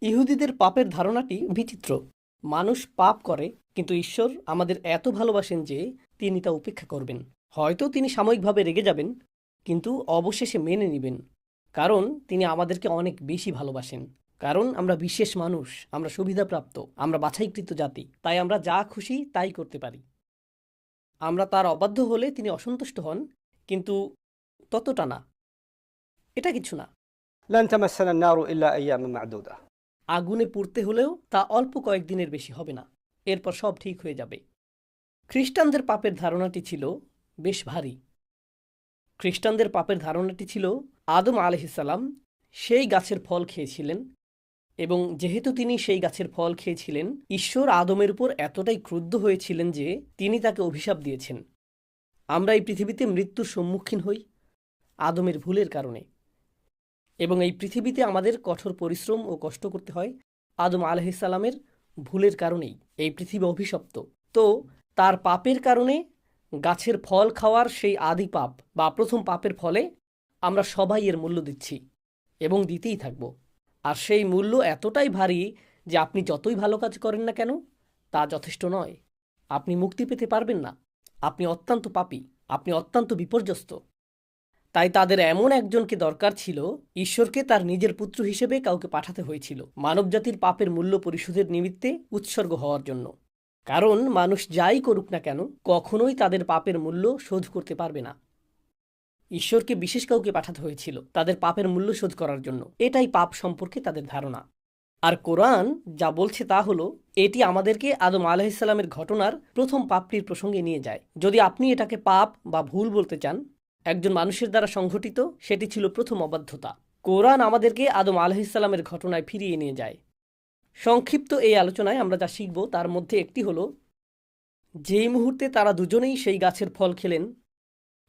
ইহুদিদের পাপের ধারণাটি বিচিত্র। মানুষ পাপ করে, কিন্তু ঈশ্বর আমাদের এত ভালোবাসেন যে তিনি তা উপেক্ষা করবেন। হয়তো তিনি সাময়িকভাবে রেগে যাবেন, কিন্তু অবশেষে মেনে নেবেন, কারণ তিনি আমাদেরকে অনেক বেশি ভালোবাসেন। কারণ আমরা বিশেষ মানুষ, আমরা সুবিধাপ্রাপ্ত, আমরা বাছাইকৃত জাতি, তাই আমরা যা খুশি তাই করতে পারি। আমরা তার অবাধ্য হলে তিনি অসন্তুষ্ট হন, কিন্তু ততটা না। এটা কিছু না। لن تمسنا النار إلا أياما معدودة. আগুনে পুড়তে হলেও তা অল্প কয়েকদিনের বেশি হবে না, এরপর সব ঠিক হয়ে যাবে। খ্রিস্টানদের পাপের ধারণাটি ছিল বেশ ভারী। খ্রিস্টানদের পাপের ধারণাটি ছিল আদম আলাইহিসসালাম সেই গাছের ফল খেয়েছিলেন, এবং যেহেতু তিনি সেই গাছের ফল খেয়েছিলেন, ঈশ্বর আদমের উপর এতটাই ক্রুদ্ধ হয়েছিলেন যে তিনি তাকে অভিশাপ দিয়েছেন। আমরা এই পৃথিবীতে মৃত্যুর সম্মুখীন হই আদমের ভুলের কারণে, এবং এই পৃথিবীতে আমাদের কঠোর পরিশ্রম ও কষ্ট করতে হয় আদম আলাইহিসসালামের ভুলের কারণেই। এই পৃথিবী অভিশপ্ত। তো তার পাপের কারণে গাছের ফল খাওয়ার সেই আদি পাপ বা প্রথম পাপের ফলে আমরা সবাই এর মূল্য দিচ্ছি এবং দিতেই থাকব। আর সেই মূল্য এতটাই ভারী যে আপনি যতই ভালো কাজ করেন না কেন তা যথেষ্ট নয়। আপনি মুক্তি পেতে পারবেন না। আপনি অত্যন্ত পাপী, আপনি অত্যন্ত বিপর্যস্ত। তাই তাদের এমন একজনকে দরকার ছিল, ঈশ্বরকে তার নিজের পুত্র হিসেবে কাউকে পাঠাতে হয়েছিল মানবজাতির পাপের মূল্য পরিশোধের নিমিত্তে উৎসর্গ হওয়ার জন্য। কারণ মানুষ যাই করুক না কেন কখনোই তাদের পাপের মূল্য শোধ করতে পারবে না। ঈশ্বরকে বিশেষ কাউকে পাঠাতে হয়েছিল তাদের পাপের মূল্য শোধ করার জন্য। এটাই পাপ সম্পর্কে তাদের ধারণা। আর কোরআন যা বলছে তা হলো, এটি আমাদেরকে আদম আলাইহিসসালামের ঘটনার প্রথম পাপটির প্রসঙ্গে নিয়ে যায়। যদি আপনি এটাকে পাপ বা ভুল বলতে চান একজন মানুষের দ্বারা সংঘটিত, সেটি ছিল প্রথম অবাধ্যতা। কোরআন আমাদেরকে আদম আলাইহিসসালামের ঘটনায় ফিরিয়ে নিয়ে যায়। সংক্ষিপ্ত এই আলোচনায় আমরা যা শিখব তার মধ্যে একটি হলো, যেই মুহূর্তে তারা দুজনেই সেই গাছের ফল খেলেন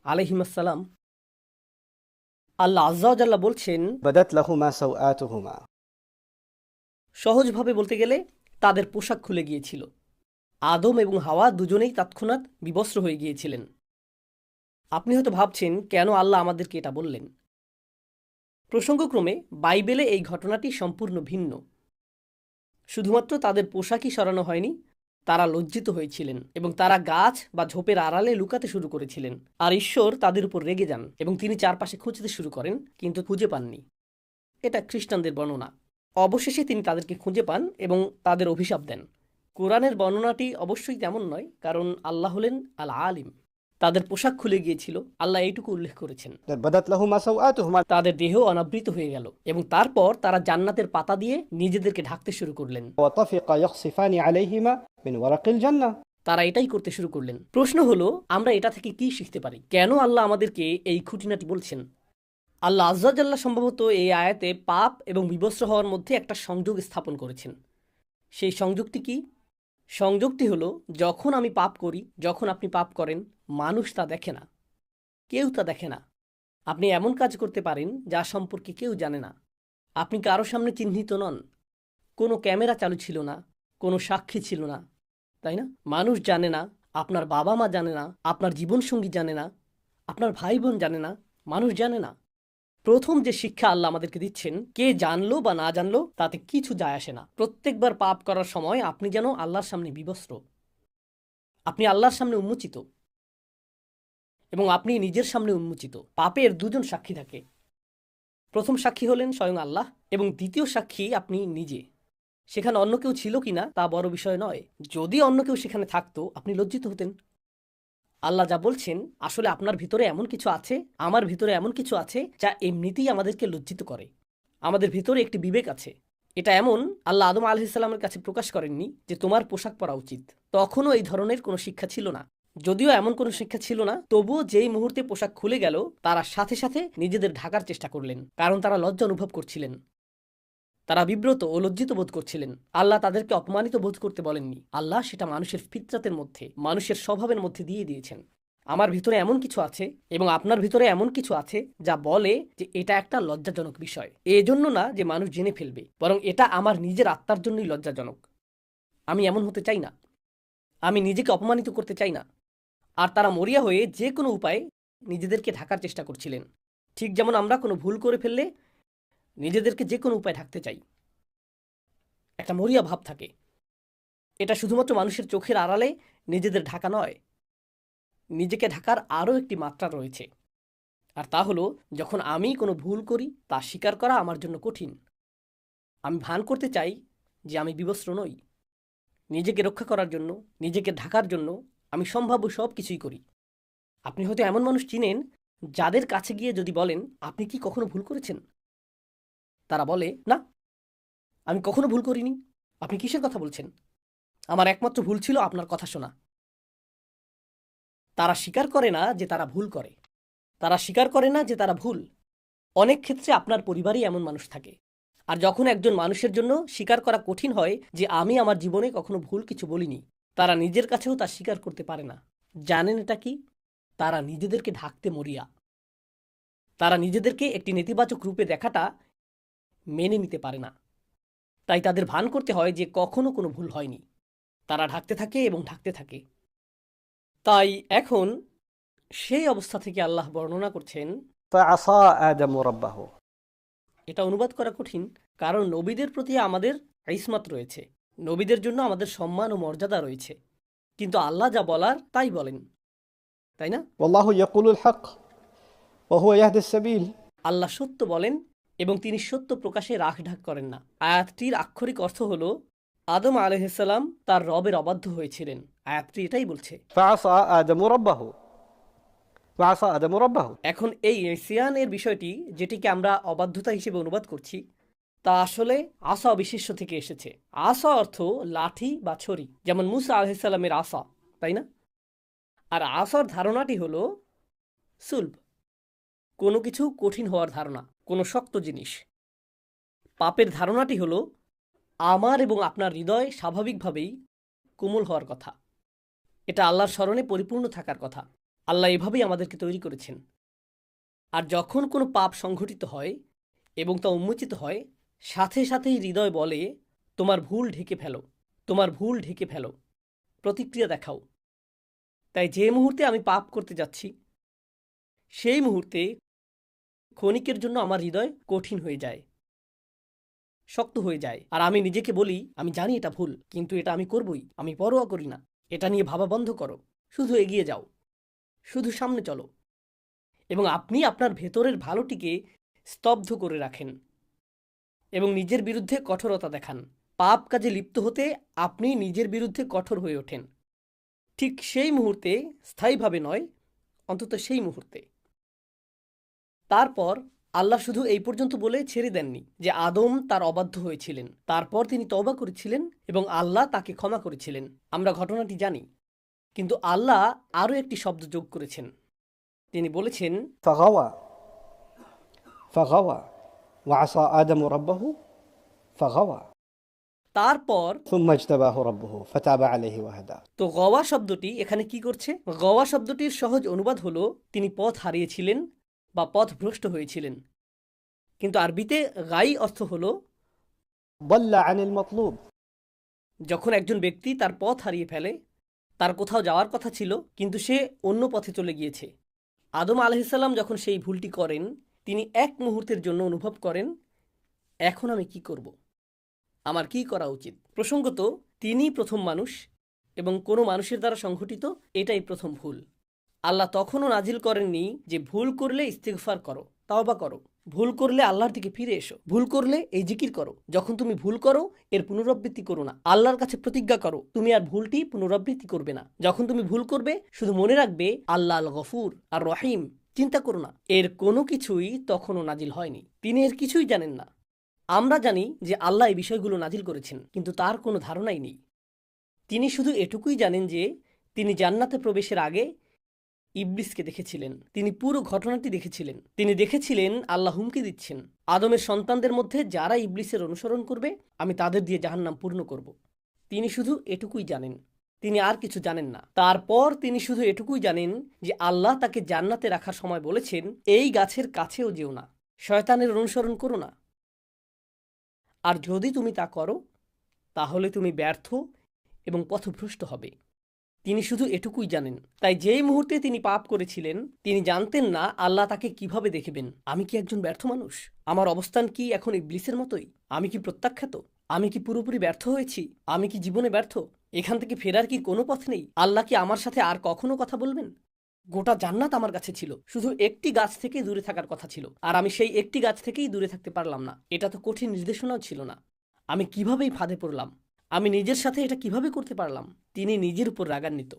আলাইহিমাসসালাম, আল্লাহ আজ্জা ওয়া জাল্লা বলছেন, بدت لهما سوآتهما. সহজভাবে বলতে গেলে তাদের পোশাক খুলে গিয়েছিল। আদম এবং হাওয়া দুজনেই তৎক্ষণাৎ বিবস্ত্র হয়ে গিয়েছিলেন। আপনি হয়তো ভাবছেন কেন আল্লাহ আমাদেরকে এটা বললেন। প্রসঙ্গক্রমে বাইবেলে এই ঘটনাটি সম্পূর্ণ ভিন্ন। শুধুমাত্র তাদের পোশাকই সরানো হয়নি, তারা লজ্জিত হয়েছিলেন এবং তারা গাছ বা ঝোপের আড়ালে লুকাতে শুরু করেছিলেন। আর ঈশ্বর তাদের উপর রেগে যান এবং তিনি চারপাশে খুঁজতে শুরু করেন, কিন্তু খুঁজে পাননি। এটা খ্রিস্টানদের বর্ণনা। অবশেষে তিনি তাদেরকে খুঁজে পান এবং তাদের অভিশাপ দেন। কোরআনের বর্ণনাটি অবশ্যই তেমন নয়, কারণ আল্লাহ হলেন আল আলিম। তাদের পোশাক খুলে গিয়েছিল, আল্লাহ এইটুকু উল্লেখ করেছেন। بدت لهما سوآتهما. তাদের দেহ অনাবৃত হয়ে গেল এবং তারপর তারা জান্নাতের পাতা দিয়ে নিজেদেরকে ঢাকতে শুরু করলেন। وطفقا يخصفان عليهما من ورق الجنة. তারা এটাই করতে শুরু করলেন। প্রশ্ন হলো, আমরা এটা থেকে কি শিখতে পারি? কেন আল্লাহ আমাদেরকে এই খুঁটিনাটি বলছেন? আল্লাহ আজ্জা ওয়া জাল্লা সম্ভবত এই আয়াতে পাপ এবং বিবস্ত্র হওয়ার মধ্যে একটা সংযোগ স্থাপন করেছেন। সেই সংযোগটি কি? সংযোগটি হলো, যখন আমি পাপ করি, যখন আপনি পাপ করেন, মানুষ তা দেখে না, কেউ তা দেখে না। আপনি এমন কাজ করতে পারেন যা সম্পর্কে কেউ জানে না। আপনি কারো সামনে চিহ্নিত নন, কোনো ক্যামেরা চালু ছিল না, কোনো সাক্ষী ছিল না, তাই না? মানুষ জানে না, আপনার বাবা মা জানে না, আপনার জীবনসঙ্গী জানে না, আপনার ভাই বোন জানে না, মানুষ জানে না। প্রথম যে শিক্ষা আল্লাহ আমাদেরকে দিচ্ছেন, কে জানলো বা না জানলো তাতে কিছু যায় আসে না। প্রত্যেকবার পাপ করার সময় আপনি যেন আল্লাহর সামনে বিবস্ত্র, আপনি আল্লাহর সামনে উন্মোচিত এবং আপনি নিজের সামনে উন্মোচিত। পাপের দুজন সাক্ষী থাকে। প্রথম সাক্ষী হলেন স্বয়ং আল্লাহ এবং দ্বিতীয় সাক্ষী আপনি নিজে। সেখানে অন্য কেউ ছিল কিনা তা বড় বিষয় নয়। যদি অন্য কেউ সেখানে থাকতো আপনি লজ্জিত হতেন। আল্লাহ যা বলছেন, আসলে আপনার ভিতরে এমন কিছু আছে, আমার ভিতরে এমন কিছু আছে যা এমনিতেই আমাদেরকে লজ্জিত করে। আমাদের ভিতরে একটি বিবেক আছে। এটা এমন, আল্লাহ আদম আলাইহিসসালামের কাছে প্রকাশ করেননি যে তোমার পোশাক পরা উচিত। তখনও এই ধরনের কোনো শিক্ষা ছিল না। যদিও এমন কোনো শিক্ষা ছিল না, তবুও যেই মুহূর্তে পোশাক খুলে গেল তারা সাথে সাথে নিজেদের ঢাকার চেষ্টা করলেন, কারণ তারা লজ্জা অনুভব করছিলেন। তারা বিব্রত ও লজ্জিত বোধ করছিলেন। আল্লাহ তাদেরকে অপমানিত বোধ করতে বলেননি। আল্লাহ সেটা মানুষের ফিতরাতের মধ্যে, মানুষের স্বভাবের মধ্যে দিয়ে দিয়েছেন। আমার ভিতরে এমন কিছু আছে এবং আপনার ভিতরে এমন কিছু আছে যা বলে যে এটা একটা লজ্জাজনক বিষয়। এজন্য না যে মানুষ জেনে ফেলবে, বরং এটা আমার নিজের আত্মার জন্যই লজ্জাজনক। আমি এমন হতে চাই না, আমি নিজেকে অপমানিত করতে চাই না। আর তারা মরিয়া হয়ে যে কোনো উপায়ে নিজেদেরকে ঢাকার চেষ্টা করছিলেন, ঠিক যেমন আমরা কোনো ভুল করে ফেললে নিজেদেরকে যে কোনো উপায়ে ঢাকতে চাই। একটা মরিয়া ভাব থাকে। এটা শুধুমাত্র মানুষের চোখের আড়ালে নিজেদের ঢাকা নয়, নিজেকে ঢাকার আরও একটি মাত্রা রয়েছে। আর তা হলো, যখন আমি কোনো ভুল করি তা স্বীকার করা আমার জন্য কঠিন। আমি ভান করতে চাই যে আমি বিবস্ত্র নই। নিজেকে রক্ষা করার জন্য, নিজেকে ঢাকার জন্য আমি সম্ভাব্য সব কিছুই করি। আপনি হয়তো এমন মানুষ চিনেন যাদের কাছে গিয়ে যদি বলেন, আপনি কি কখনো ভুল করেছেন? তারা বলে, না, আমি কখনো ভুল করিনি। আপনি কিসের কথা বলছেন? আমার একমাত্র ভুল ছিল আপনার কথা শোনা। তারা স্বীকার করে না যে তারা ভুল করে। তারা স্বীকার করে না যে তারা ভুল। অনেক ক্ষেত্রে আপনার পরিবারেই এমন মানুষ থাকে। আর যখন একজন মানুষের জন্য স্বীকার করা কঠিন হয় যে আমি আমার জীবনে কখনো ভুল কিছু বলিনি, তারা নিজের কাছেও তা স্বীকার করতে পারে না। জানেন এটা কি? তারা নিজেদেরকে ঢাকতে মরিয়া। তারা নিজেদেরকে একটি নেতিবাচক রূপে দেখাটা মেনে নিতে পারে না। তাই তাদের ভান করতে হয় যে কখনো কোনো ভুল হয়নি। তারা ঢাকতে থাকে এবং ঢাকতে থাকে। তাই এখন সেই অবস্থা থেকে আল্লাহ বর্ণনা করছেন। فعصى آدم ربه। এটা অনুবাদ করা কঠিন, কারণ নবীদের প্রতি আমাদের ইসমাত রয়েছে, নবীদের জন্য আমাদের সম্মান ও মর্যাদা রয়েছে। কিন্তু আল্লাহ যা বলার তাই বলেন, তাই না? والله يقول الحق وهو يهدي السبيل। আল্লাহ সত্য বলেন এবং তিনি সত্য প্রকাশে রাখঢাক করেন না। আয়াতটির আক্ষরিক অর্থ হল আদম আলাইহিসসালাম তার রবের অবাধ্য হয়েছিলেন। আয়াতটি এটাই বলছে। فعصى آدم ربه فعصى آدم ربه। এখন এই ইসিয়ানের বিষয়টি, যেটিকে আমরা অবাধ্যতা হিসেবে অনুবাদ করছি, তা আসলে আসা বিশেষ্য থেকে এসেছে। আসা অর্থ লাঠি বা ছড়ি, যেমন মুসা আলাইহিসসালামের আসা, তাই না? আর আসার ধারণাটি হলো সুলভ, কোনো কিছু কঠিন হওয়ার ধারণা, কোনো শক্ত জিনিস। পাপের ধারণাটি হলো আমার এবং আপনার হৃদয় স্বাভাবিকভাবেই কোমল হওয়ার কথা। এটা আল্লাহর স্মরণে পরিপূর্ণ থাকার কথা। আল্লাহ এভাবেই আমাদেরকে তৈরি করেছেন। আর যখন কোনো পাপ সংঘটিত হয় এবং তা উন্মোচিত হয়, সাথে সাথেই হৃদয় বলে, তোমার ভুল ঢেকে ফেলো, তোমার ভুল ঢেকে ফেলো, প্রতিক্রিয়া দেখাও। তাই যে মুহূর্তে আমি পাপ করতে যাচ্ছি, সেই মুহূর্তে ক্ষণিকের জন্য আমার হৃদয় কঠিন হয়ে যায়, শক্ত হয়ে যায়। আর আমি নিজেকে বলি, আমি জানি এটা ভুল, কিন্তু এটা আমি করবই, আমি পরোয়া করি না। এটা নিয়ে ভাবা বন্ধ করো, শুধু এগিয়ে যাও, শুধু সামনে চলো। এবং আপনি আপনার ভেতরের ভালোটিকে স্তব্ধ করে রাখেন এবং নিজের বিরুদ্ধে কঠোরতা দেখান। পাপ কাজে লিপ্ত হতে আপনি নিজের বিরুদ্ধে কঠোর হয়ে ওঠেন। ঠিক সেই মুহূর্তে, স্থায়ীভাবে নয়, অন্তত সেই মুহূর্তে। তারপর আল্লাহ শুধু এই পর্যন্ত বলে ছেড়ে দেননি যে আদম তার অবাধ্য হয়েছিলেন। তারপর তিনি তওবা করেছিলেন এবং আল্লাহ তাকে ক্ষমা করেছিলেন। আমরা ঘটনাটি জানি, কিন্তু আল্লাহ আরও একটি শব্দ যোগ করেছেন। তিনি বলেছেন, فغوى فغوى وعصى آدم ربه فغوى তারপর। ثم اجتباه ربه فتاب عليه وهدى। তো গওয়া শব্দটি এখানে কি করছে? গওয়া শব্দটির সহজ অনুবাদ হলো তিনি পথ হারিয়েছিলেন বা পথভ্রষ্ট হয়েছিলেন। কিন্তু আরবিতে গাই অর্থ হলো ضل عن المطلوب। যখন একজন ব্যক্তি তার পথ হারিয়ে ফেলে, তার কোথাও যাওয়ার কথা ছিল কিন্তু সে অন্য পথে চলে গিয়েছে। আদম আলাইহিসসালাম যখন সেই ভুলটি করেন, তিনি এক মুহূর্তের জন্য অনুভব করেন, এখন আমি কি করব, আমার কি করা উচিত। প্রসঙ্গত, তিনি প্রথম মানুষ এবং কোনো মানুষের দ্বারা সংঘটিত এটাই প্রথম ভুল। আল্লাহ তখনও নাজিল করেননি যে ভুল করলে ইস্তিগফার করো, তাওবা করো, ভুল করলে আল্লাহর দিকে ফিরে এসো, ভুল করলে এই জিকির করো। যখন তুমি ভুল করো, এর পুনরাবৃত্তি করো না। আল্লাহর কাছে প্রতিজ্ঞা করো তুমি আর ভুলটি পুনরাবৃত্তি করবে না। যখন তুমি ভুল করবে, শুধু মনে রাখবে আল্লাহ আল গফুর আর রহিম। চিন্তা করো না। এর কোনো কিছুই তখনও নাজিল হয়নি। তিনি এর কিছুই জানেন না। আমরা জানি যে আল্লাহ এই বিষয়গুলো নাজিল করেছেন, কিন্তু তার কোনো ধারণাই নেই। তিনি শুধু এটুকুই জানেন যে তিনি জান্নাতে প্রবেশের আগে ইবলিসকে দেখেছিলেন। তিনি পুরো ঘটনাটি দেখেছিলেন। তিনি দেখেছিলেন আল্লাহ হুমকি দিচ্ছেন, আদমের সন্তানদের মধ্যে যারা ইবলিসের অনুসরণ করবে, আমি তাদের দিয়ে জাহান্নাম পূর্ণ করব। তিনি শুধু এটুকুই জানেন, তিনি আর কিছু জানেন না। তারপর তিনি শুধু এটুকুই জানেন যে আল্লাহ তাকে জান্নাতে রাখার সময় বলেছেন, এই গাছের কাছেও যেও না, শয়তানের অনুসরণ করো না। আর যদি তুমি তা করো, তাহলে তুমি ব্যর্থ এবং পথভ্রষ্ট হবে। তিনি শুধু এটুকুই জানেন। তাই যেই মুহূর্তে তিনি পাপ করেছিলেন, তিনি জানতেন না আল্লাহ তাকে কিভাবে দেখবেন। আমি কি একজন ব্যর্থ মানুষ? আমার অবস্থান কি এখন ইবলিসের মতোই? আমি কি প্রত্যাখ্যাত? আমি কি পুরোপুরি ব্যর্থ হয়েছি? আমি কি জীবনে ব্যর্থ? এখান থেকে ফেরার কি কোনো পথ নেই? আল্লাহ কি আমার সাথে আর কখনো কথা বলবেন? গোটা জান্নাত আমার কাছে ছিল, শুধু একটি গাছ থেকেই দূরে থাকার কথা ছিল, আর আমি সেই একটি গাছ থেকেই দূরে থাকতে পারলাম না। এটা তো কঠিন নির্দেশনাও ছিল না। আমি কিভাবেই ফাঁদে পড়লাম? আমি নিজের সাথে এটা কিভাবে করতে পারলাম? তিনি নিজের উপর রাগান্বিত।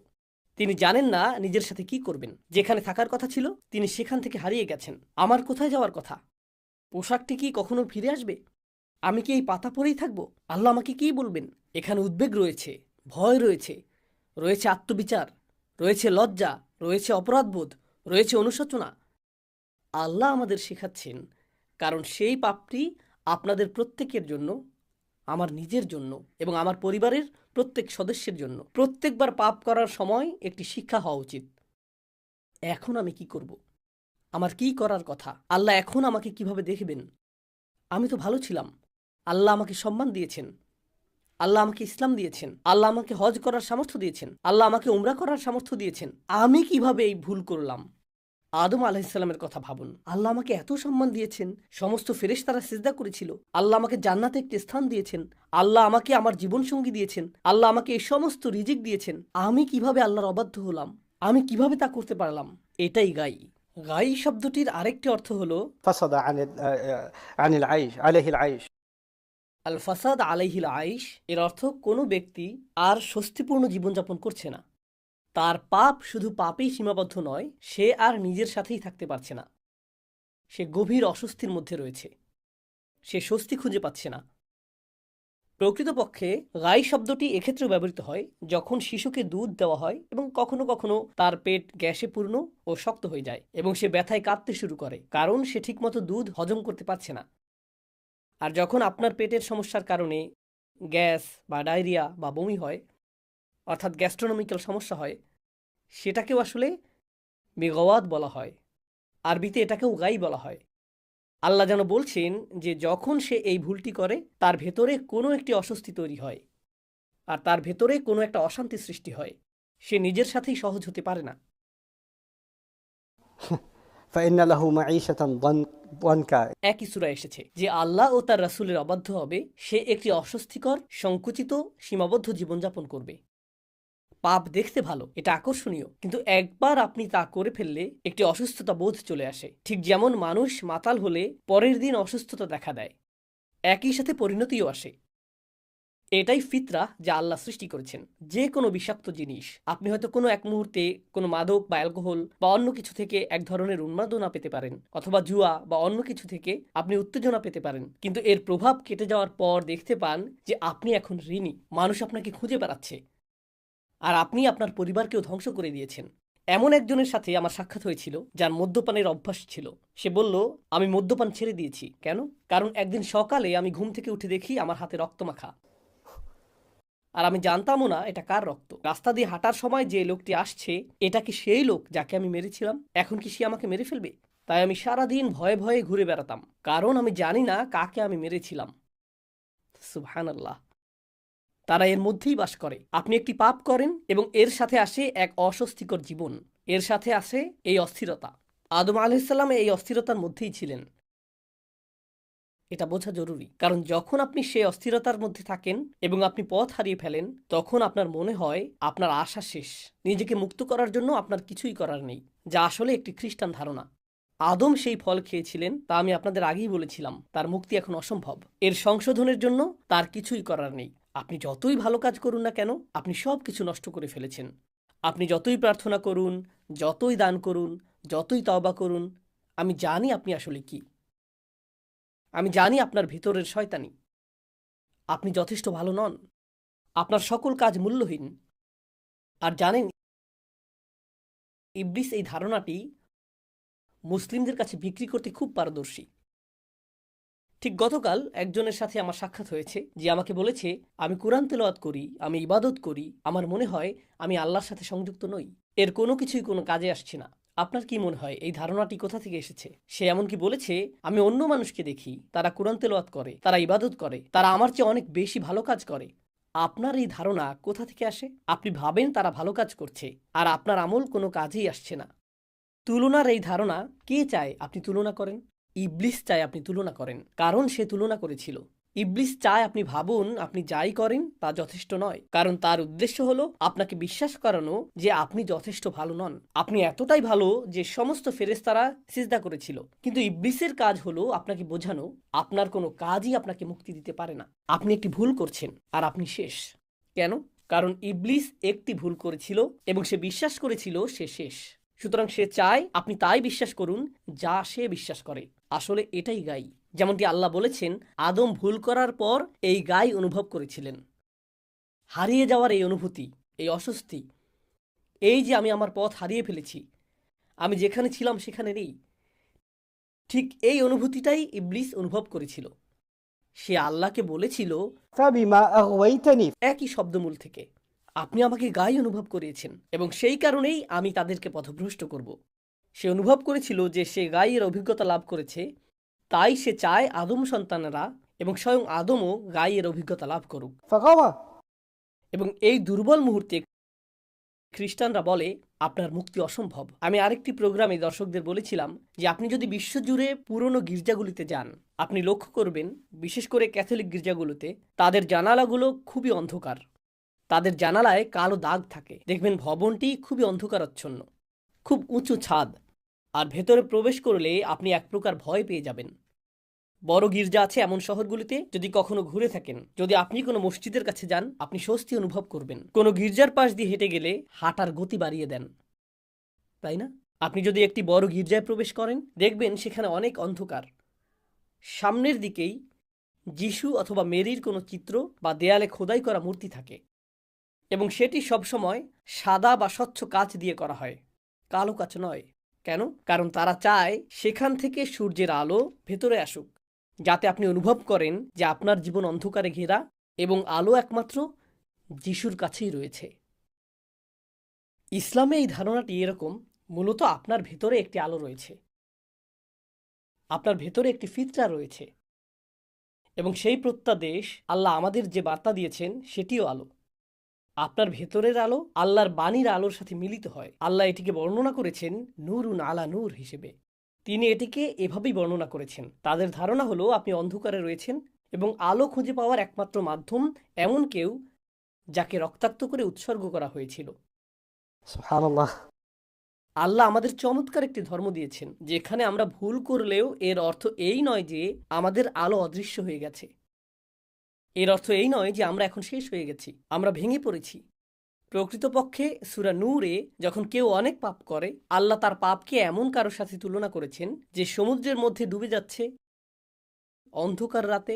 তিনি জানেন না নিজের সাথে কি করবেন। যেখানে থাকার কথা ছিল তিনি সেখান থেকে হারিয়ে গেছেন। আমার কোথায় যাওয়ার কথা? পোশাকটি কি কখনো ফিরে আসবে? আমি কি এই পাতা পরেই থাকবো? আল্লাহ আমাকে কি বলবেন? এখানে উদ্বেগ রয়েছে, ভয় রয়েছে, রয়েছে আত্মবিচার, রয়েছে লজ্জা, রয়েছে অপরাধবোধ, রয়েছে অনুশোচনা। আল্লাহ আমাদের শেখাচ্ছেন, কারণ সেই পাপটি আপনাদের প্রত্যেকের জন্য, আমার নিজের জন্য এবং আমার পরিবারের প্রত্যেক সদস্যের জন্য। প্রত্যেকবার পাপ করার সময় একটি শিক্ষা হওয়া উচিত। এখন আমি কি করব? আমার কি করার কথা? আল্লাহ এখন আমাকে কিভাবে দেখবেন? আমি তো ভালো ছিলাম। আল্লাহ আমাকে সম্মান দিয়েছেন। আল্লাহ আমাকে ইসলাম দিয়েছেন। আল্লাহ আমাকে হজ করার সামর্থ্য দিয়েছেন। আল্লাহ আমাকে উমরা করার সামর্থ্য দিয়েছেন। আমি কিভাবে এই ভুল করলাম? আদম আলাইহিসসালামের কথা ভাবুন। আল্লাহ আমাকে এত সম্মান দিয়েছেন, সমস্ত ফেরেশতারা সিজদা করেছিল। আল্লাহ আমাকে জান্নাতে একটি স্থান দিয়েছেন। আল্লাহ আমাকে আমার জীবনসঙ্গী দিয়েছেন। আল্লাহ আমাকে এই সমস্ত রিজিক দিয়েছেন। আমি কিভাবে আল্লাহর অবাধ্য হলাম? আমি কিভাবে তা করতে পারলাম? এটাই গাই। গাই শব্দটির আরেকটি অর্থ হলো فصد عن العيش عليه العيش. আল ফাসাদ আলাইহিল আইশ। এর অর্থ কোনো ব্যক্তি আর স্বস্তিপূর্ণ জীবনযাপন করছে না। তার পাপ শুধু পাপেই সীমাবদ্ধ নয়, সে আর নিজের সাথেই থাকতে পারছে না। সে গভীর অস্বস্তির মধ্যে রয়েছে। সে স্বস্তি খুঁজে পাচ্ছে না। প্রকৃতপক্ষে গাই শব্দটি এক্ষেত্রেও ব্যবহৃত হয় যখন শিশুকে দুধ দেওয়া হয় এবং কখনো কখনো তার পেট গ্যাসে পূর্ণ ও শক্ত হয়ে যায় এবং সে ব্যথায় কাঁদতে শুরু করে, কারণ সে ঠিকমতো দুধ হজম করতে পারছে না। আর যখন আপনার পেটের সমস্যার কারণে গ্যাস বা ডায়রিয়া বা বমি হয়, অর্থাৎ গ্যাস্ট্রোনমিক্যাল সমস্যা হয়, সেটাকেও আসলে বেগওয়াত বলা হয়। আরবিতে এটাকেও গাই বলা হয়। আল্লাহ যেন বলছেন যে যখন সে এই ভুলটি করে তার ভেতরে কোনো একটি অস্বস্তি তৈরি হয় আর তার ভেতরে কোনো একটা অশান্তি সৃষ্টি হয়। সে নিজের সাথেই সহজ হতে পারে না। فإن له معيشة ضنكا. একই সূরায় এসেছে যে আল্লাহ ও তার রাসূলের অবাধ্য হবে, সে একটি অস্বস্তিকর, সংকুচিত, সীমাবদ্ধ জীবনযাপন করবে। পাপ দেখতে ভালো, এটা আকর্ষণীয়, কিন্তু একবার আপনি তা করে ফেললে একটি অসুস্থতা বোধ চলে আসে। ঠিক যেমন মানুষ মাতাল হলে পরের দিন অসুস্থতা দেখা দেয়, একই সাথে পরিণতিও আসে। এটাই ফিতরা যা আল্লাহ সৃষ্টি করেছেন। যে কোনো বিষাক্ত জিনিস, আপনি হয়তো কোনো এক মুহূর্তে কোনো মাদক বা অ্যালকোহল বা অন্য কিছু থেকে এক ধরনের উন্মাদনা পেতে পারেন, অথবা জুয়া বা অন্য কিছু থেকে আপনি উত্তেজনা পেতে পারেন, কিন্তু এর প্রভাব কেটে যাওয়ার পর দেখতে পান যে আপনি এখন ঋণী। মানুষ আপনাকে খুঁজে বেড়াচ্ছে, আর আপনি আপনার পরিবারকেও ধ্বংস করে দিয়েছেন। এমন একজনের সাথে আমার সাক্ষাৎ হয়েছিল যার মদ্যপানের অভ্যাস ছিল। সে বলল, আমি মদ্যপান ছেড়ে দিয়েছি। কেন? কারণ একদিন সকালে আমি ঘুম থেকে উঠে দেখি আমার হাতে রক্তমাখা, আর আমি জানতামও না এটা কার রক্ত। রাস্তা দিয়ে হাঁটার সময় যে লোকটি আসছে, এটা কি সেই লোক যাকে আমি মেরেছিলাম? এখন কি সে আমাকে মেরে ফেলবে? তাই আমি সারাদিন ভয়ে ভয়ে ঘুরে বেড়াতাম, কারণ আমি জানি না কাকে আমি মেরেছিলাম। সুবহানাল্লাহ। তারা এর মধ্যেই বাস করে। আপনি একটি পাপ করেন এবং এর সাথে আসে এক অস্বস্তিকর জীবন, এর সাথে আসে এই অস্থিরতা। আদম আলাইহিসসালাম এই অস্থিরতার মধ্যেই ছিলেন। এটা বোঝা জরুরি, কারণ যখন আপনি সেই অস্থিরতার মধ্যে থাকেন এবং আপনি পথ হারিয়ে ফেলেন, তখন আপনার মনে হয় আপনার আশা শেষ। নিজেকে মুক্ত করার জন্য আপনার কিছুই করার নেই, যা আসলে একটি খ্রিস্টান ধারণা। আদম সেই ফল খেয়েছিলেন, তা আমি আপনাদের আগেই বলেছিলাম। তার মুক্তি এখন অসম্ভব। এর সংশোধনের জন্য তার কিছুই করার নেই। আপনি যতই ভালো কাজ করুন না কেন, আপনি সব কিছু নষ্ট করে ফেলেছেন। আপনি যতই প্রার্থনা করুন, যতই দান করুন, যতই তওবা করুন, আমি জানি আপনি আসলে কি। আমি জানি আপনার ভিতরের শয়তানি। আপনি যথেষ্ট ভালো নন। আপনার সকল কাজ মূল্যহীন। আর জানেন, ইবলিস এই ধারণাটি মুসলিমদের কাছে বিক্রি করতে খুব পারদর্শী। ঠিক গতকাল একজনের সাথে আমার সাক্ষাৎ হয়েছে, যে আমাকে বলেছে, আমি কোরআন তেলাওয়াত করি, আমি ইবাদত করি, আমার মনে হয় আমি আল্লাহর সাথে সংযুক্ত নই। এর কোনো কিছুই কোনো কাজে আসছে না। আপনার কি মনে হয় এই ধারণাটি কোথা থেকে এসেছে? সে এমনকি বলেছে, আমি অন্য মানুষকে দেখি, তারা কোরআন তেলাওয়াত করে, তারা ইবাদত করে, তারা আমার চেয়ে অনেক বেশি ভালো কাজ করে। আপনার এই ধারণা কোথা থেকে আসে? আপনি ভাবেন তারা ভালো কাজ করছে, আর আপনার আমল কোনো কাজেই আসছে না। তুলনার এই ধারণা কে চায় আপনি তুলনা করেন? ইবলিস চায় আপনি তুলনা করেন, কারণ সে তুলনা করেছিল। ইবলিস চায় আপনি ভাবুন আপনি যাই করেন তা যথেষ্ট নয়, কারণ তার উদ্দেশ্য হলো আপনাকে বিশ্বাস করানো যে আপনি যথেষ্ট ভালো নন। আপনি এতটাই ভালো যে সমস্ত ফেরেশতারা সিজদা করেছিল। কিন্তু ইবলিসের কাজ হলো আপনাকে বোঝানো আপনার কোনো কাজই আপনাকে মুক্তি দিতে পারে না। আপনি একটি ভুল করছেন আর আপনি শেষ। কেন? কারণ ইবলিস একটি ভুল করেছিল এবং সে বিশ্বাস করেছিল সে শেষ। সুতরাং সে চায় আপনি তাই বিশ্বাস করুন যা সে বিশ্বাস করে। আসলে এটাই গাই। যেমনটি আল্লাহ বলেছেন, আদম ভুল করার পর এই গাই অনুভব করেছিলেন। হারিয়ে যাওয়ার এই অনুভূতি, এই অস্বস্তি, এই যে আমি আমার পথ হারিয়ে ফেলেছি, আমি যেখানে ছিলাম সেখানে নেই, ঠিক এই অনুভূতিটাই ইবলিস অনুভব করেছিল। সে আল্লাহকে বলেছিল فبما أغويتني একই শব্দমূল থেকে, আপনি আমাকে গাই অনুভব করিয়েছেন এবং সেই কারণেই আমি তাদেরকে পথভ্রষ্ট করব। সে অনুভব করেছিল যে সে গাইয়ের অভিজ্ঞতা লাভ করেছে, তাই সে চায় আদম সন্তানেরা এবং স্বয়ং আদমও গাইয়ের অভিজ্ঞতা লাভ করুক। فغوى এবং এই দুর্বল মুহূর্তে খ্রিস্টানরা বলে আপনার মুক্তি অসম্ভব। আমি আরেকটি প্রোগ্রামে দর্শকদের বলেছিলাম যে আপনি যদি বিশ্বজুড়ে পুরনো গির্জাগুলিতে যান, আপনি লক্ষ্য করবেন বিশেষ করে ক্যাথলিক গির্জাগুলোতে তাদের জানালাগুলো খুবই অন্ধকার। তাদের জানালায় কালো দাগ থাকে। দেখবেন ভবনটি খুবই অন্ধকারাচ্ছন্ন, খুব উঁচু ছাদ, আর ভেতরে প্রবেশ করলে আপনি এক প্রকার ভয় পেয়ে যাবেন। বড় গির্জা আছে এমন শহরগুলিতে, যদি কখনো ঘুরে থাকেন, যদি আপনি কোনো মসজিদের কাছে যান, আপনি স্বস্তি অনুভব করবেন। কোনো গির্জার পাশ দিয়ে হেঁটে গেলে হাঁটার গতি বাড়িয়ে দেন, তাই না? আপনি যদি একটি বড় গির্জায় প্রবেশ করেন, দেখবেন সেখানে অনেক অন্ধকার। সামনের দিকেই যিশু অথবা মেরির কোনো চিত্র বা দেয়ালে খোদাই করা মূর্তি থাকে এবং সেটি সবসময় সাদা বা স্বচ্ছ কাচ দিয়ে করা হয়, কালো কাচ নয়। কেন? কারণ তারা চায় সেখান থেকে সূর্যের আলো ভেতরে আসুক, যাতে আপনি অনুভব করেন যে আপনার জীবন অন্ধকারে ঘেরা এবং আলো একমাত্র যিশুর কাছেই রয়েছে। ইসলামে এই ধারণাটি এরকম, মূলত আপনার ভেতরে একটি আলো রয়েছে, আপনার ভেতরে একটি ফিতরা রয়েছে এবং সেই প্রত্যাদেশ আল্লাহ আমাদের যে বার্তা দিয়েছেন সেটিও আলো। আপনার ভেতরের আলো আল্লাহর বাণীর আলোর সাথে মিলিত হয়। আল্লাহ এটিকে বর্ণনা করেছেন নূরুন আলা নূর হিসেবে। তিনি এটিকে এভাবেই বর্ণনা করেছেন। তাদের ধারণা হলো আপনি অন্ধকারে রয়েছেন এবং আলো খুঁজে পাওয়ার একমাত্র মাধ্যম এমন কেউ যাকে রক্তাক্ত করে উৎসর্গ করা হয়েছিল। سبحان الله আল্লাহ আমাদের চমৎকার একটি ধর্ম দিয়েছেন, যেখানে আমরা ভুল করলেও এর অর্থ এই নয় যে আমাদের আলো অদৃশ্য হয়ে গেছে। এর অর্থ এই নয় যে আমরা এখন শেষ হয়ে গেছি, আমরা ভেঙে পড়েছি। প্রকৃতপক্ষে সূরা নূরে যখন কেউ অনেক পাপ করে, আল্লাহ তার পাপকে এমন কারোর সাথে তুলনা করেছেন যে সমুদ্রের মধ্যে ডুবে যাচ্ছে অন্ধকার রাতে,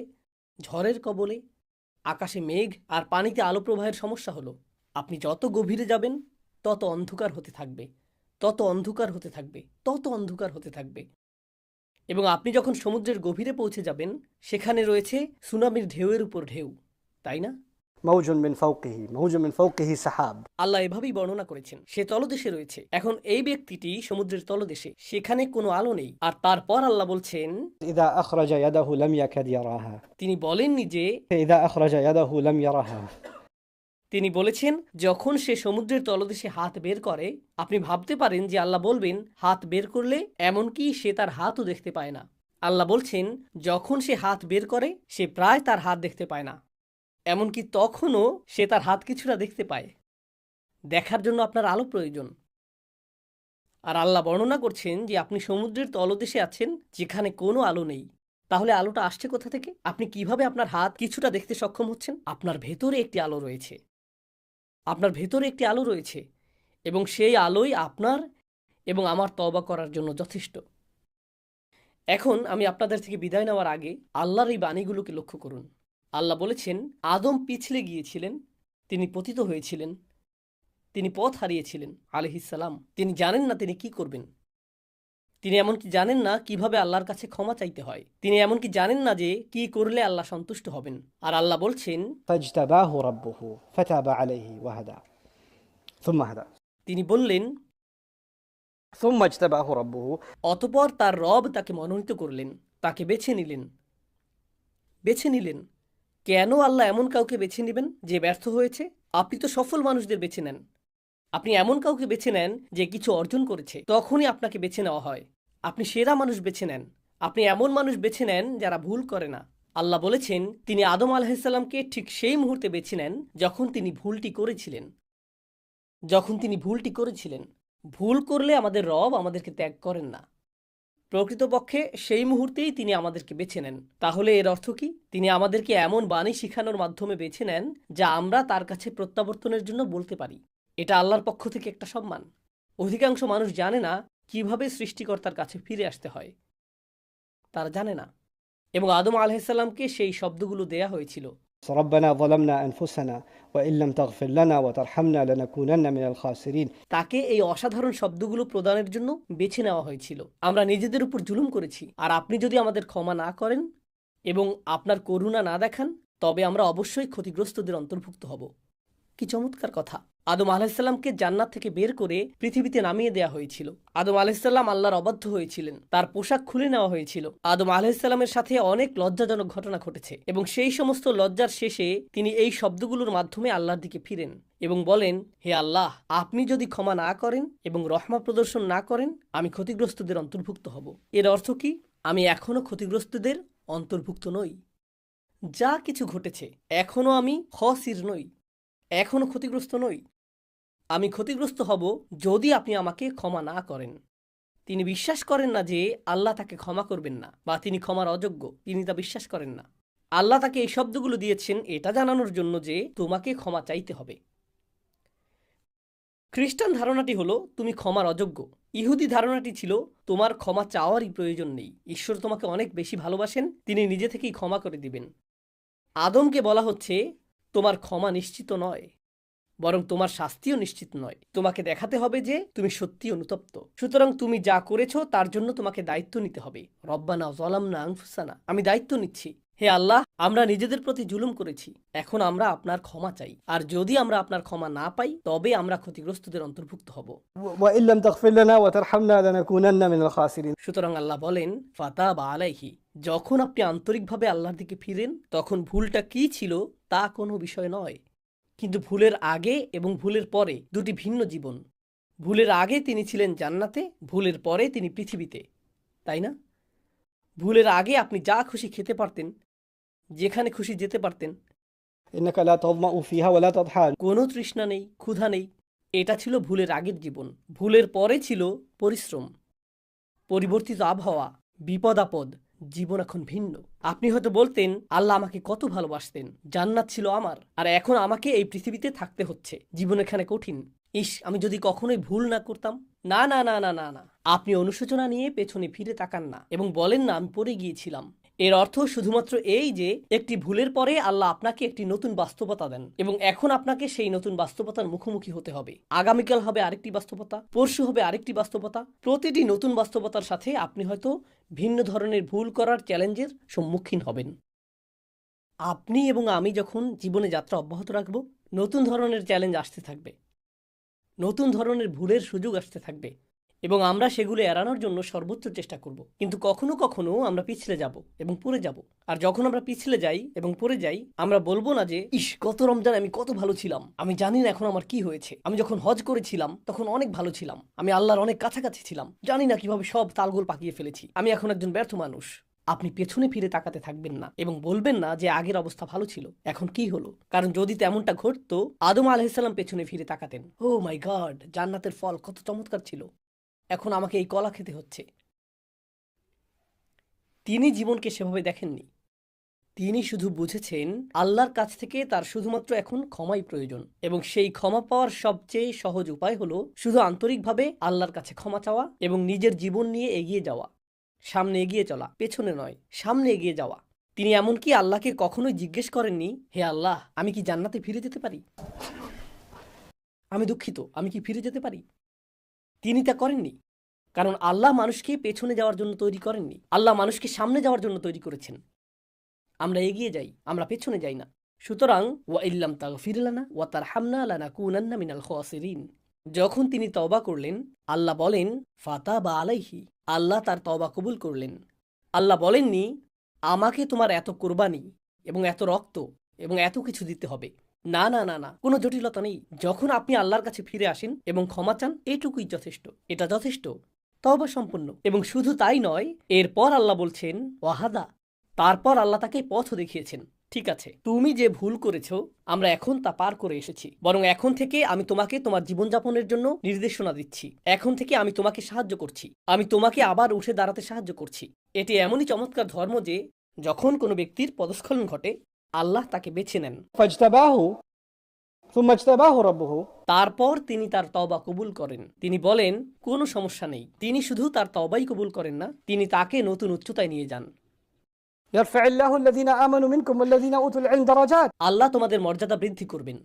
ঝড়ের কবলে, আকাশে মেঘ আর পানিতে আলো প্রবাহের সমস্যা হলো আপনি যত গভীরে যাবেন তত অন্ধকার হতে থাকবে, তত অন্ধকার হতে থাকবে, তত অন্ধকার হতে থাকবে। এবং আপনি যখন সমুদ্রের গভীরে পৌঁছে যাবেন, সেখানে রয়েছে সুনামির ঢেউয়ের উপর ঢেউ, তাই না? موج من فوقه سحاب আল্লাহ এভাবেই বর্ণনা করেছেন। সে তলদেশে রয়েছে। এখন এই ব্যক্তিটি সমুদ্রের তলদেশে, সেখানে কোনো আলো নেই। আর তারপর আল্লাহ বলছেন, إذا أخرج يده لم يكد يراها তিনি বলেননি যে, إذا أخرج يده لم يرها তিনি বলেছেন যখন সে সমুদ্রের তলদেশে হাত বের করে, আপনি ভাবতে পারেন যে আল্লাহ বলবেন হাত বের করলে, এমনকি সে তার হাতও দেখতে পায় না। আল্লাহ বলছেন যখন সে হাত বের করে সে প্রায় তার হাত দেখতে পায় না, এমনকি তখনও সে তার হাত কিছুটা দেখতে পায়। দেখার জন্য আপনার আলো প্রয়োজন। আর আল্লাহ বর্ণনা করছেন যে আপনি সমুদ্রের তলদেশে আছেন যেখানে কোনো আলো নেই। তাহলে আলোটা আসছে কোথা থেকে? আপনি কিভাবে আপনার হাত কিছুটা দেখতে সক্ষম হচ্ছেন? আপনার ভেতরে একটি আলো রয়েছে, আপনার ভেতরে একটি আলো রয়েছে এবং সেই আলোই আপনার এবং আমার তওবা করার জন্য যথেষ্ট। এখন আমি আপনাদের থেকে বিদায় নেওয়ার আগে আল্লাহর এই বাণীগুলোকে লক্ষ্য করুন। আল্লাহ বলেছেন আদম পিছলে গিয়েছিলেন, তিনি পতিত হয়েছিলেন, তিনি পথ হারিয়েছিলেন আলাইহিসসালাম। তিনি জানেন না তিনি কি করবেন। তিনি এমনকি জানেন না কিভাবে আল্লাহর কাছে ক্ষমা চাইতে হয়। তিনি এমনকি জানেন না যে কি করলে আল্লাহ সন্তুষ্ট হবেন। আর আল্লাহ বলছেন فاجتباه ربه فتاب عليه وهدى ثم هدى তিনি বললেন ثم اجتباه ربه অতঃপর তার রব তাকে মনোনীত করলেন, তাকে বেছে নিলেন। বেছে নিলেন কেন? আল্লাহ এমন কাউকে বেছে নেবেন যে ব্যর্থ হয়েছে? আপনি তো সফল মানুষদের বেছে নেন। আপনি এমন কাউকে বেছে নেন যে কিছু অর্জন করেছে, তখনই আপনাকে বেছে নেওয়া হয়। আপনি সেরা মানুষ বেছে নেন। আপনি এমন মানুষ বেছে নেন যারা ভুল করে না, আল্লাহ বলেছেন তিনি আদম আলাইহিসসালামকে ঠিক সেই মুহূর্তে বেছে নেন যখন তিনি ভুলটি করেছিলেন। ভুল করলে আমাদের রব আমাদেরকে ত্যাগ করেন না। প্রকৃতপক্ষে সেই মুহূর্তেই তিনি আমাদেরকে বেছে নেন। তাহলে এর অর্থ কি? তিনি আমাদেরকে এমন বাণী শিখানোর মাধ্যমে বেছে নেন যা আমরা তার কাছে প্রত্যাবর্তনের জন্য বলতে পারি। এটা আল্লাহর পক্ষ থেকে একটা সম্মান। অধিকাংশ মানুষ জানে না কিভাবে সৃষ্টিকর্তার কাছে ফিরে আসতে হয়, তারা জানে না। এবং আদম আলাইহিসসালামকে সেই শব্দগুলো দেয়া হয়েছিল। ربنا ظلمنا أنفسنا وإن لم تغفر لنا وترحمنا لنكونن من الخاسرين। তাকে এই অসাধারণ শব্দগুলো প্রদানের জন্য বেছে নেওয়া হয়েছিল। আমরা নিজেদের উপর জুলুম করেছি, আর আপনি যদি আমাদের ক্ষমা না করেন এবং আপনার করুণা না দেখান, তবে আমরা অবশ্যই ক্ষতিগ্রস্তদের অন্তর্ভুক্ত হব। কি চমৎকার কথা! আদম আলাইহিসসালামকে জান্নাত থেকে বের করে পৃথিবীতে নামিয়ে দেয়া হয়েছিল। আদম আলাইহিসসালাম আল্লাহর অবাধ্য হয়েছিলেন, তার পোশাক খুলে নেওয়া হয়েছিল। আদম আলাইহিসসালামের সাথে অনেক লজ্জাজনক ঘটনা ঘটেছে, এবং সেই সমস্ত লজ্জার শেষে তিনি এই শব্দগুলোর মাধ্যমে আল্লাহর দিকে ফিরেন এবং বলেন, হে আল্লাহ, আপনি যদি ক্ষমা না করেন এবং রহমত প্রদর্শন না করেন, আমি ক্ষতিগ্রস্তদের অন্তর্ভুক্ত হব। এর অর্থ কি? আমি এখনো ক্ষতিগ্রস্তদের অন্তর্ভুক্ত নই। যা কিছু ঘটেছে, এখনো আমি খসির নই, এখনো ক্ষতিগ্রস্ত নই। আমি ক্ষতিগ্রস্ত হব যদি আপনি আমাকে ক্ষমা না করেন। তিনি বিশ্বাস করেন না যে আল্লাহ তাকে ক্ষমা করবেন না, বা তিনি ক্ষমার অযোগ্য, তিনি তা বিশ্বাস করেন না। আল্লাহ তাকে এই শব্দগুলো দিয়েছেন এটা জানানোর জন্য যে তোমাকে ক্ষমা চাইতে হবে। খ্রিস্টান ধারণাটি হলো তুমি ক্ষমার অযোগ্য। ইহুদি ধারণাটি ছিল তোমার ক্ষমা চাওয়ারই প্রয়োজন নেই, ঈশ্বর তোমাকে অনেক বেশি ভালোবাসেন, তিনি নিজে থেকেই ক্ষমা করে দিবেন। আদমকে বলা হচ্ছে তোমার ক্ষমা নিশ্চিত নয়, বরং তোমার শাস্তিও নিশ্চিত নয়। তোমাকে দেখাতে হবে যে তুমি সত্যি অনুতপ্ত। সুতরাং তুমি যা করেছ তার জন্য তোমাকে দায়িত্ব নিতে হবে। রব্বানা যালামনা আনফুসানা, আমি দায়িত্ব নিচ্ছি। হে আল্লাহ, আমরা নিজেদের প্রতি জুলুম করেছি, এখন আমরা আপনার ক্ষমা চাই। আর যদি আমরা আপনার ক্ষমা না পাই, তবে আমরা ক্ষতিগ্রস্তদের অন্তর্ভুক্ত হব। وإن لم تغفر لنا وترحمنا لنكونن من الخاسرين। সুতরাং আল্লাহ বলেন, ফাতাবা আলাইহি, যখন আপনি আন্তরিকভাবে আল্লাহর দিকে ফিরেন, তখন ভুলটা কি ছিল তা কোনো বিষয় নয়। কিন্তু ভুলের আগে এবং ভুলের পরে দুটি ভিন্ন জীবন। ভুলের আগে তিনি ছিলেন জান্নাতে, ভুলের পরে তিনি পৃথিবীতে, তাই না? ভুলের আগে আপনি যা খুশি খেতে পারতেন, যেখানে খুশি যেতে পারতেন, إنك لا تظمأ فيها ولا تضحى। কোনো তৃষ্ণা নেই, ক্ষুধা নেই। এটা ছিল ভুলের আগের জীবন। ভুলের পরে ছিল পরিশ্রম, পরিবর্তিত আবহাওয়া, বিপদ আপদ। জীবন এখন ভিন্ন। আপনি হয়তো বলতেন, আল্লাহ আমাকে কত ভালোবাসতেন, জান্নাত ছিল আমার, আর এখন আমাকে এই পৃথিবীতে থাকতে হচ্ছে, জীবন এখানে কঠিন। ইস, আমি যদি কখনোই ভুল না করতাম। না না না না না না, আপনি অনুশোচনা নিয়ে পেছনে ফিরে তাকান না এবং বলেন না আমি পড়ে গিয়েছিলাম। এর অর্থ শুধুমাত্র এই যে একটি ভুলের পরে আল্লাহ আপনাকে একটি নতুন বাস্তবতা দেন, এবং এখন আপনাকে সেই নতুন বাস্তবতার মুখোমুখি হতে হবে। আগামীকাল হবে আরেকটি বাস্তবতা, পরশু হবে আরেকটি বাস্তবতা। প্রতিটি নতুন বাস্তবতার সাথে আপনি হয়তো ভিন্ন ধরনের ভুল করার চ্যালেঞ্জের সম্মুখীন হবেন। আপনি এবং আমি যখন জীবনে যাত্রা অব্যাহত রাখব, নতুন ধরনের চ্যালেঞ্জ আসতে থাকবে, নতুন ধরনের ভুলের সুযোগ আসতে থাকবে, এবং আমরা সেগুলো এড়ানোর জন্য সর্বোচ্চ চেষ্টা করব। কিন্তু কখনো কখনো আমরা পিছলে যাব এবং পড়ে যাব। আর যখন আমরা পিছলে যাই এবং পড়ে যাই, আমরা বলবো না যে ইস, গত রমজান আমি কত ভালো ছিলাম, আমি জানি না এখন আমার কি হয়েছে। আমি যখন হজ করেছিলাম তখন অনেক ভালো ছিলাম, আমি আল্লাহর অনেক কাছাকাছি ছিলাম, জানি না কিভাবে সব তালগোল পাকিয়ে ফেলেছি, আমি এখন একজন ব্যর্থ মানুষ। আপনি পেছনে ফিরে তাকাতে থাকবেন না এবং বলবেন না যে আগের অবস্থা ভালো ছিল, এখন কি হলো। কারণ যদি তেমনটা ঘটতো, আদম আলাইহিসসালাম পেছনে ফিরে তাকাতেন, ও মাই গড, জান্নাতের ফল কত চমৎকার ছিল, এখন আমাকে এই কলা খেতে হচ্ছে। তিনি জীবনকে সেভাবে দেখেননি। তিনি শুধু বুঝেছেন আল্লাহর কাছ থেকে তার শুধুমাত্র এখন ক্ষমাই প্রয়োজন, এবং সেই ক্ষমা পাওয়ার সবচেয়ে সহজ উপায় হলো শুধু আন্তরিকভাবে আল্লাহর কাছে ক্ষমা চাওয়া এবং নিজের জীবন নিয়ে এগিয়ে যাওয়া। সামনে এগিয়ে চলা, পেছনে নয়, সামনে এগিয়ে যাওয়া। তিনি এমনকি আল্লাহকে কখনোই জিজ্ঞেস করেননি, হে আল্লাহ, আমি কি জান্নাতে ফিরে যেতে পারি? আমি দুঃখিত, আমি কি ফিরে যেতে পারি? তিনি তা করেননি, কারণ আল্লাহ মানুষকে পেছনে যাওয়ার জন্য তৈরি করেননি, আল্লাহ মানুষকে সামনে যাওয়ার জন্য তৈরি করেছেন। আমরা এগিয়ে যাই, আমরা পেছনে যাই না। সুতরাং ওয়া ইল্লাম তাগফির লানা ওয়া তারহামনা লানাকুনান্না মিনাল খাসিরিন। যখন তিনি তওবা করলেন, আল্লাহ বলেন ফাতাবা আলাইহি, আল্লাহ তার তওবা কবুল করলেন। আল্লাহ বলেননি আমাকে তোমার এত কুরবানি এবং এত রক্ত এবং এত কিছু দিতে হবে। না না না না, কোনো জটিলতা নেই। যখন আপনি আল্লাহর কাছে ফিরে আসেন এবং ক্ষমা চান, এটুকুই যথেষ্ট, এটা যথেষ্ট, তওবা সম্পূর্ণ। এবং শুধু তাই নয়, এরপর আল্লাহ বলছেন ওয়াহাদা, তারপর আল্লাহ তাকে পথও দেখিয়েছেন। ঠিক আছে, তুমি যে ভুল করেছো আমরা এখন তা পার করে এসেছি, বরং এখন থেকে আমি তোমাকে তোমার জীবনযাপনের জন্য নির্দেশনা দিচ্ছি। এখন থেকে আমি তোমাকে সাহায্য করছি, আমি তোমাকে আবার উঠে দাঁড়াতে সাহায্য করছি। এটি এমনই চমৎকার ধর্ম যে যখন কোনো ব্যক্তির পদস্খলন ঘটে আল্লাহ তাকে বেছে নেন, فاجتباه ثم اجتباه ربه তারপর তিনি তার তওবা কবুল করেন। তিনি বলেন কোনো সমস্যা নেই। তিনি শুধু তার তওবাই কবুল করেন না, তিনি তাকে নতুন উচ্চতায় নিয়ে যান। يرفع الله الذين آمنوا منكم والذين أوتوا العلم درجات আল্লাহ তোমাদের মর্যাদা বৃদ্ধি করবেন।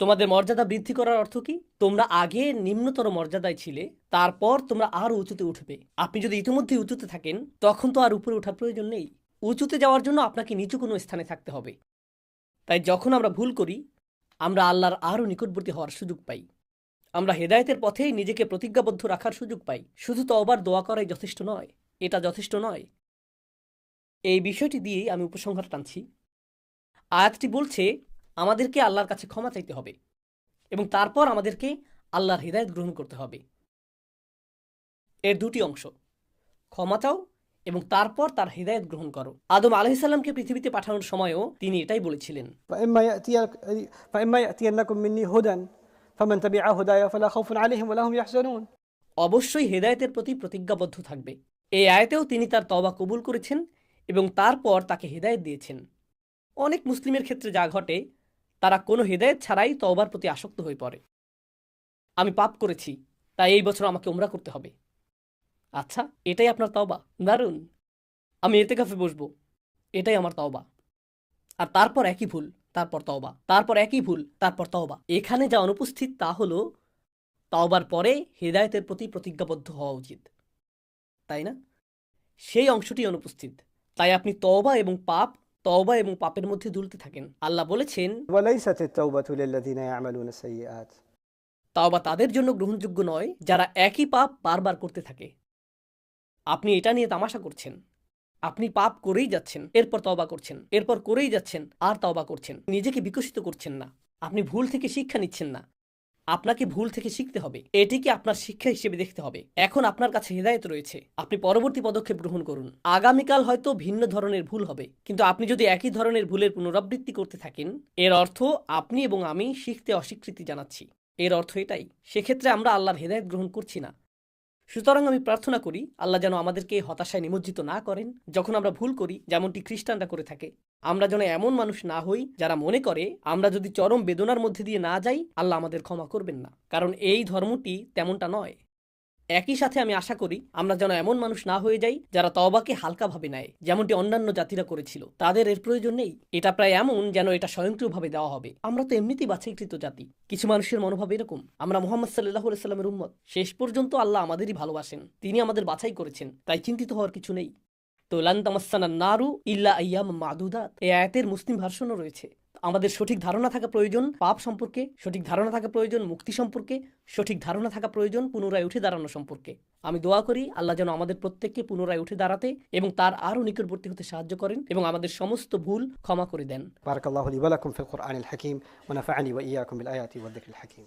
তোমাদের মর্যাদা বৃদ্ধি করার অর্থ কি? তোমরা আগে নিম্নতর মর্যাদায় ছিলে, তারপর তোমরা আরো উঁচুতে উঠবে। আপনি যদি ইতিমধ্যে উঁচুতে থাকেন তখন তো আর উপরে ওঠার প্রয়োজন নেই। উঁচুতে যাওয়ার জন্য আপনাকে নিচু কোনো স্থানে থাকতে হবে। তাই যখন আমরা ভুল করি আমরা আল্লাহর আরো নিকটবর্তী হওয়ার সুযোগ পাই। আমরা হেদায়েতের পথেই নিজেকে প্রতিজ্ঞাবদ্ধ রাখার সুযোগ পাই। শুধু তওবার দোয়া করাই যথেষ্ট নয়, এটা যথেষ্ট নয়। এই বিষয়টি দিয়েই আমি উপসংহার টানছি। আয়াতটি বলছে আমাদেরকে আল্লাহর কাছে ক্ষমা চাইতে হবে এবং তারপর আমাদেরকে আল্লাহর হিদায়াত গ্রহণ করতে হবে। এর দুটি অংশ, ক্ষমা চাও এবং তারপর তার হিদায়াত গ্রহণ করো। আদম আলাইহিস সালামকে পৃথিবীতে পাঠানোর সময়ও তিনি এটাই বলেছিলেন। فإما يأتينكم مني هدى فمن تبع هداي فلا خوف عليهم ولا هم يحزنون অবশ্যই হেদায়েতের প্রতি প্রতিজ্ঞাবদ্ধ থাকবে। এই আয়াতেও তিনি তার তওবা কবুল করেছেন এবং তারপর তাকে হেদায়েত দিয়েছেন। অনেক মুসলিমের ক্ষেত্রে যা ঘটে তারা কোনো হেদায়েত ছাড়াই তওবার প্রতি আসক্ত হয়ে পড়ে। আমি পাপ করেছি, তাই এই বছর আমাকে উমরা করতে হবে। আচ্ছা, এটাই আপনার তওবা? দারুণ। আমি ইতিকাফে বসবো, এটাই আমার তওবা। আর তারপর একই ভুল, তারপর তওবা, তারপর একই ভুল, তারপর তওবা। এখানে যা অনুপস্থিত তা হলো তওবার পরে হেদায়েতের প্রতি প্রতিজ্ঞাবদ্ধ হওয়া উচিত, তাই না? সেই অংশটি অনুপস্থিত। তাই আপনি তওবা এবং পাপের মধ্যে দুলতে থাকেন। আল্লাহ বলেছেন وليست التوبة للذين يعملون السيئات তওবা তাদের জন্য গ্রহণযোগ্য নয় যারা একই পাপ বারবার করতে থাকে। আপনি এটা নিয়ে তামাশা করছেন। আপনি পাপ করেই যাচ্ছেন, এরপর তওবা করছেন, এরপর করেই যাচ্ছেন, আর তওবা করছেন। নিজেকে বিকশিত করছেন না। আপনি ভুল থেকে শিক্ষা নিচ্ছেন না। আপনাকে ভুল থেকে শিখতে হবে, এটিকে আপনার শিক্ষা হিসেবে দেখতে হবে। এখন আপনার কাছে হেদায়েত রয়েছে, আপনি পরবর্তী পদক্ষেপ গ্রহণ করুন। আগামীকাল হয়তো ভিন্ন ধরনের ভুল হবে, কিন্তু আপনি যদি একই ধরনের ভুলের পুনরাবৃত্তি করতে থাকেন এর অর্থ আপনি এবং আমি শিখতে অস্বীকৃতি জানাচ্ছি। এর অর্থ এটাই। সেক্ষেত্রে আমরা আল্লাহর হেদায়েত গ্রহণ করছি না। সুতরাং আমি প্রার্থনা করি আল্লাহ যেন আমাদেরকে হতাশায় নিমজ্জিত না করেন যখন আমরা ভুল করি, যেমনটি খ্রিস্টানরা করে থাকে। আমরা যেন এমন মানুষ না হই যারা মনে করে আমরা যদি চরম বেদনার মধ্যে দিয়ে না যাই আল্লাহ আমাদের ক্ষমা করবেন না, কারণ এই ধর্মটি তেমনটা নয়। একই সাথে আমি আশা করি আমরা যেন এমন মানুষ না হয়ে যাই যারা তওবাকে হালকাভাবে নেয়, যেমনটি অন্যান্য জাতিরা করেছিল। তাদের এর প্রয়োজন নেই। এটা প্রায় এমন যেন এটা স্বয়ংক্রিয়ভাবে দেওয়া হবে। আমরা তো এমনিতেই বাছাইকৃত জাতি। কিছু মানুষের মনোভাব এরকম, আমরা মুহাম্মদ সাল্লাল্লাহু আলাইহি সাল্লামের উম্মত। শেষ পর্যন্ত আল্লাহ আমাদেরই ভালোবাসেন, তিনি আমাদের বাছাই করেছেন, তাই চিন্তিত হওয়ার কিছু নেই। তো লান তামাসসানান নারু ইল্লা আইয়াম মাদুদাত, এই আয়াতের মুসলিম ভার্সনও রয়েছে। আমাদের সঠিক ধারণা থাকা প্রয়োজন পাপ সম্পর্কে, সঠিক ধারণা থাকা প্রয়োজন মুক্তি সম্পর্কে, সঠিক ধারণা থাকা প্রয়োজন পুনরায় উঠে দাঁড়ানো সম্পর্কে। আমি দোয়া করি আল্লাহ যেন আমাদের প্রত্যেককে পুনরায় উঠে দাঁড়াতে এবং তার আরও নিকটবর্তী হতে সাহায্য করেন এবং আমাদের সমস্ত ভুল ক্ষমা করে দেন। بارك الله لي ولكم في القرآن الحكيم ونفعني وإياكم بالآيات والذكر الحكيم